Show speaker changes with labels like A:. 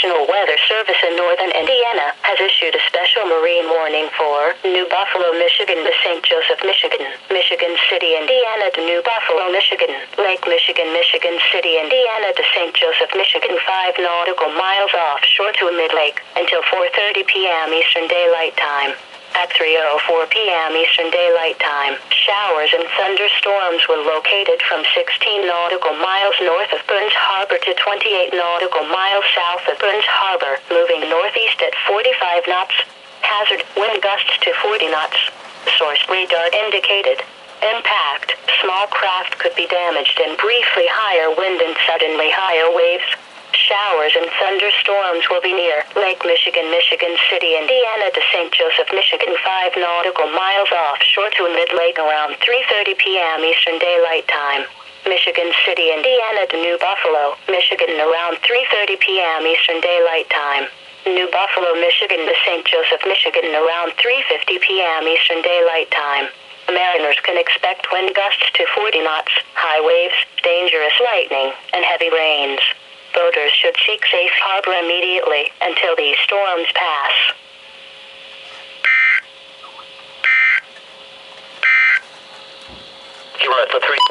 A: National Weather Service in northern Indiana has issued a special marine warning for New Buffalo, Michigan to St. Joseph, Michigan, Michigan City, Indiana to New Buffalo, Michigan, Lake Michigan, Michigan City, Indiana to St. Joseph, Michigan, 5 nautical miles offshore to mid-lake until 4:30 p.m. Eastern Daylight Time. At 3:04 p.m. Eastern Daylight Time, showers and thunderstorms were located from 16 nautical miles north of Burns Harbor to 28 nautical miles south of Burns Harbor, moving northeast at 45 knots. Hazard wind gusts to 40 knots. Source radar indicated. Impact: small craft could be damaged and briefly higher wind and suddenly higher waves. Showers and thunderstorms will be near Lake Michigan, Michigan City, Indiana to St. Joseph, Michigan, 5 nautical miles offshore to mid-lake around 3:30 p.m. Eastern Daylight Time. Michigan City, Indiana to New Buffalo, Michigan, around 3:30 p.m. Eastern Daylight Time. New Buffalo, Michigan to St. Joseph, Michigan, around 3:50 p.m. Eastern Daylight Time. Mariners can expect wind gusts to 40 knots, high waves, dangerous lightning, and heavy rains. Boaters should seek safe harbor immediately until these storms pass.
B: You are at the 3.